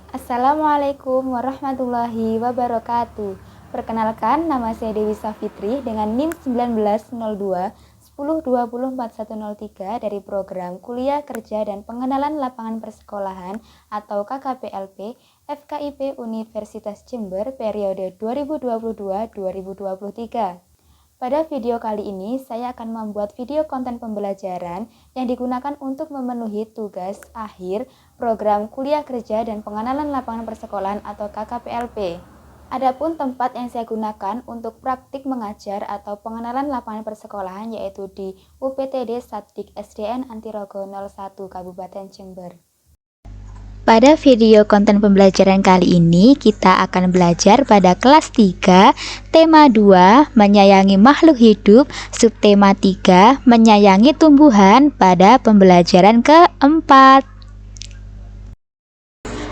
Assalamualaikum warahmatullahi wabarakatuh. Perkenalkan, nama saya Dewi Safitri dengan NIM 1902 10204103 dari program Kuliah Kerja dan Pengenalan Lapangan Persekolahan atau KKPLP FKIP Universitas Jember periode 2022-2023. Pada video kali ini, saya akan membuat video konten pembelajaran yang digunakan untuk memenuhi tugas akhir program Kuliah Kerja dan Pengenalan Lapangan Persekolahan atau KKPLP. Adapun tempat yang saya gunakan untuk praktik mengajar atau pengenalan lapangan persekolahan yaitu di UPTD Satdik SDN Antirogo 01 Kabupaten Jember. Pada video konten pembelajaran kali ini, kita akan belajar pada kelas 3, tema 2, menyayangi makhluk hidup, subtema 3, menyayangi tumbuhan pada pembelajaran keempat.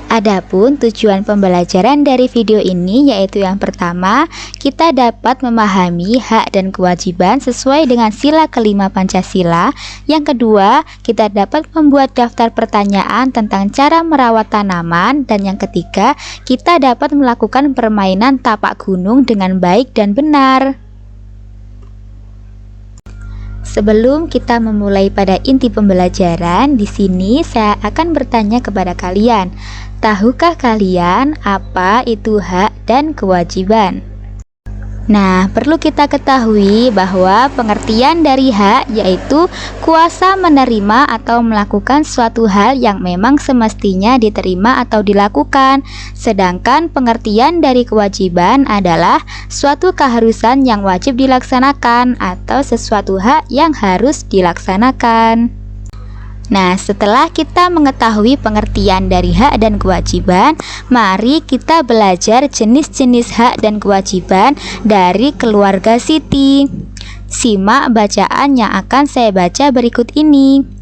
Adapun tujuan pembelajaran dari video ini yaitu yang pertama, kita dapat memahami hak dan kewajiban sesuai dengan sila kelima Pancasila. Yang kedua, kita dapat membuat daftar pertanyaan tentang cara merawat tanaman. Dan yang ketiga, kita dapat melakukan permainan tapak gunung dengan baik dan benar. Sebelum kita memulai pada inti pembelajaran, di sini saya akan bertanya kepada kalian, tahukah kalian apa itu hak dan kewajiban? Nah, perlu kita ketahui bahwa pengertian dari hak yaitu kuasa menerima atau melakukan suatu hal yang memang semestinya diterima atau dilakukan. Sedangkan pengertian dari kewajiban adalah suatu keharusan yang wajib dilaksanakan atau sesuatu hak yang harus dilaksanakan. Nah, setelah kita mengetahui pengertian dari hak dan kewajiban, mari kita belajar jenis-jenis hak dan kewajiban dari keluarga Siti. Simak bacaan yang akan saya baca berikut ini.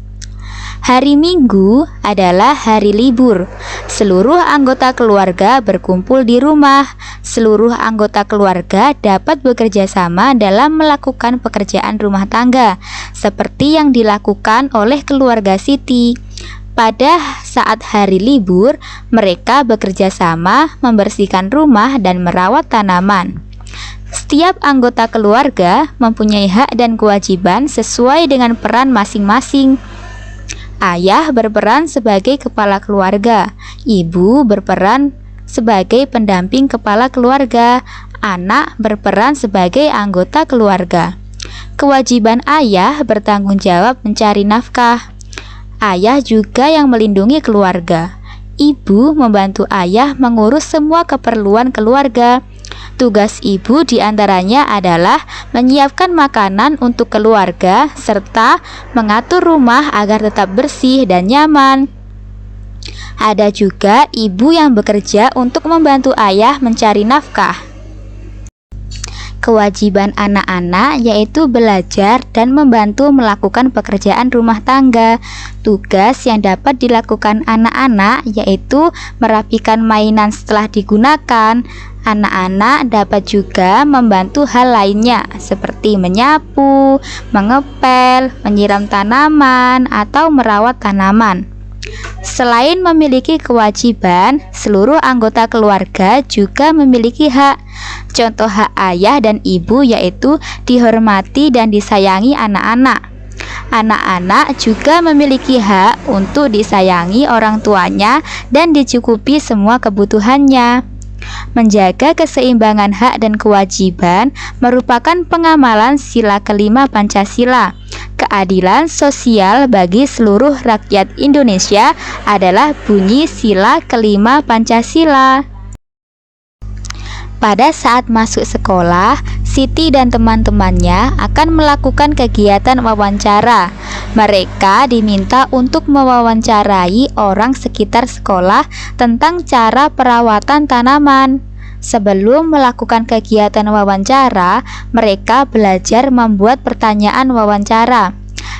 Hari Minggu adalah hari libur. Seluruh anggota keluarga berkumpul di rumah. Seluruh anggota keluarga dapat bekerja sama dalam melakukan pekerjaan rumah tangga, seperti yang dilakukan oleh keluarga Siti. Pada saat hari libur, mereka bekerja sama membersihkan rumah dan merawat tanaman. Setiap anggota keluarga mempunyai hak dan kewajiban sesuai dengan peran masing-masing. Ayah berperan sebagai kepala keluarga, ibu berperan sebagai pendamping kepala keluarga, anak berperan sebagai anggota keluarga. Kewajiban ayah bertanggung jawab mencari nafkah. Ayah juga yang melindungi keluarga. Ibu membantu ayah mengurus semua keperluan keluarga. Tugas ibu diantaranya adalah menyiapkan makanan untuk keluarga serta mengatur rumah agar tetap bersih dan nyaman. Ada juga ibu yang bekerja untuk membantu ayah mencari nafkah. Kewajiban anak-anak yaitu belajar dan membantu melakukan pekerjaan rumah tangga. Tugas yang dapat dilakukan anak-anak yaitu merapikan mainan setelah digunakan. Anak-anak dapat juga membantu hal lainnya seperti menyapu, mengepel, menyiram tanaman, atau merawat tanaman. Selain memiliki kewajiban, seluruh anggota keluarga juga memiliki hak. Contoh hak ayah dan ibu yaitu dihormati dan disayangi anak-anak. Anak-anak juga memiliki hak untuk disayangi orang tuanya dan dicukupi semua kebutuhannya. Menjaga keseimbangan hak dan kewajiban merupakan pengamalan sila kelima Pancasila. Keadilan sosial bagi seluruh rakyat Indonesia adalah bunyi sila kelima Pancasila. Pada saat masuk sekolah, Siti dan teman-temannya akan melakukan kegiatan wawancara. Mereka diminta untuk mewawancarai orang sekitar sekolah tentang cara perawatan tanaman. Sebelum melakukan kegiatan wawancara, mereka belajar membuat pertanyaan wawancara.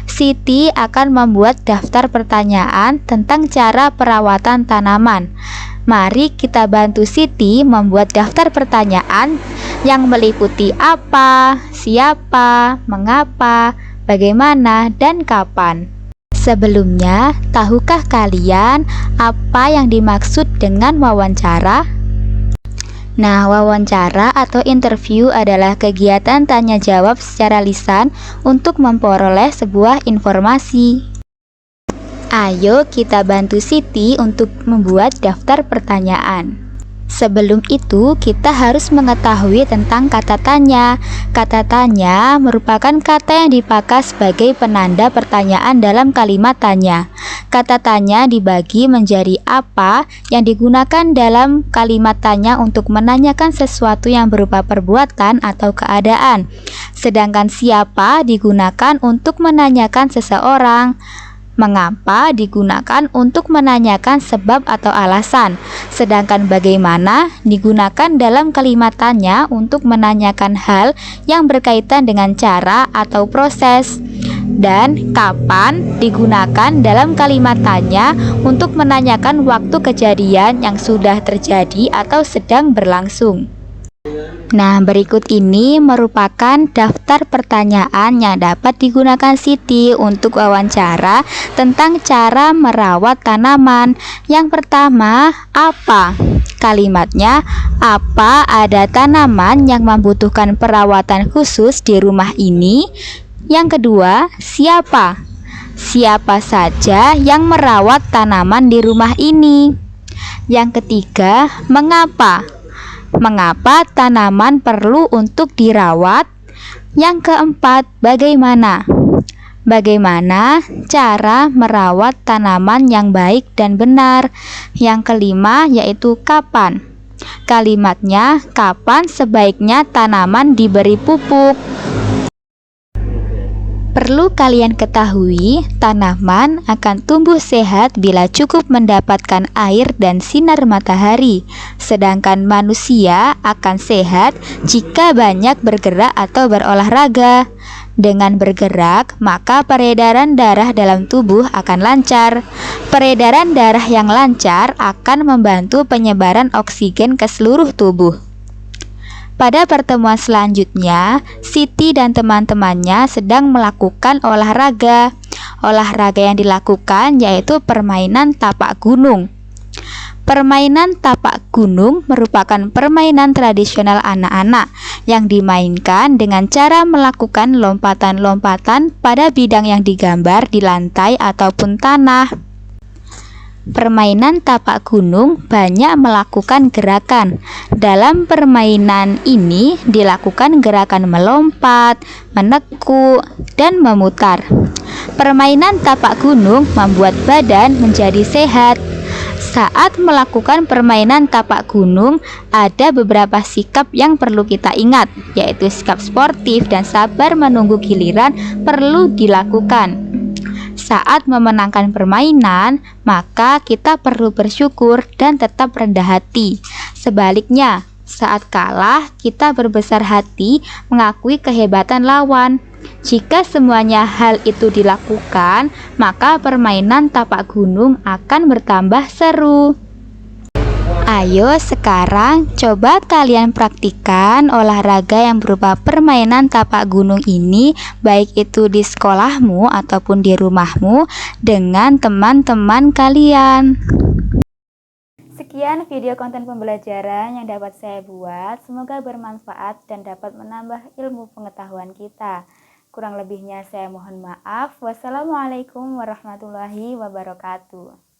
Siti akan membuat daftar pertanyaan tentang cara perawatan tanaman. Mari kita bantu Siti membuat daftar pertanyaan yang meliputi apa, siapa, mengapa, bagaimana, dan kapan. Sebelumnya, tahukah kalian apa yang dimaksud dengan wawancara? Nah, wawancara atau interview adalah kegiatan tanya jawab secara lisan untuk memperoleh sebuah informasi. Ayo kita bantu Siti untuk membuat daftar pertanyaan. Sebelum itu, kita harus mengetahui tentang kata tanya. Kata tanya merupakan kata yang dipakai sebagai penanda pertanyaan dalam kalimat tanya. Kata tanya dibagi menjadi apa yang digunakan dalam kalimat tanya untuk menanyakan sesuatu yang berupa perbuatan atau keadaan. Sedangkan siapa digunakan untuk menanyakan seseorang. Mengapa digunakan untuk menanyakan sebab atau alasan, sedangkan bagaimana digunakan dalam kalimat tanya untuk menanyakan hal yang berkaitan dengan cara atau proses, dan kapan digunakan dalam kalimat tanya untuk menanyakan waktu kejadian yang sudah terjadi atau sedang berlangsung. Nah, berikut ini merupakan daftar pertanyaan yang dapat digunakan Siti untuk wawancara tentang cara merawat tanaman. Yang pertama, apa? Kalimatnya, apa ada tanaman yang membutuhkan perawatan khusus di rumah ini? Yang kedua, siapa? Siapa saja yang merawat tanaman di rumah ini? Yang ketiga, mengapa? Mengapa tanaman perlu untuk dirawat? Yang keempat, bagaimana? Bagaimana cara merawat tanaman yang baik dan benar? Yang kelima, yaitu kapan? Kalimatnya, kapan sebaiknya tanaman diberi pupuk? Perlu kalian ketahui, tanaman akan tumbuh sehat bila cukup mendapatkan air dan sinar matahari, sedangkan manusia akan sehat jika banyak bergerak atau berolahraga. Dengan bergerak, maka peredaran darah dalam tubuh akan lancar. Peredaran darah yang lancar akan membantu penyebaran oksigen ke seluruh tubuh. Pada pertemuan selanjutnya, Siti dan teman-temannya sedang melakukan olahraga. Olahraga yang dilakukan yaitu permainan tapak gunung. Permainan tapak gunung merupakan permainan tradisional anak-anak yang dimainkan dengan cara melakukan lompatan-lompatan pada bidang yang digambar di lantai ataupun tanah. Permainan tapak gunung banyak melakukan gerakan. Dalam permainan ini dilakukan gerakan melompat, menekuk, dan memutar. Permainan tapak gunung membuat badan menjadi sehat. Saat melakukan permainan tapak gunung, ada beberapa sikap yang perlu kita ingat, yaitu sikap sportif dan sabar menunggu giliran perlu dilakukan. Saat memenangkan permainan, maka kita perlu bersyukur dan tetap rendah hati. Sebaliknya, saat kalah, kita berbesar hati mengakui kehebatan lawan. Jika semuanya hal itu dilakukan, maka permainan tapak gunung akan bertambah seru. Ayo sekarang coba kalian praktikkan olahraga yang berupa permainan tapak gunung ini, baik itu di sekolahmu ataupun di rumahmu dengan teman-teman kalian. Sekian video konten pembelajaran yang dapat saya buat. Semoga bermanfaat dan dapat menambah ilmu pengetahuan kita. Kurang lebihnya saya mohon maaf. Wassalamualaikum warahmatullahi wabarakatuh.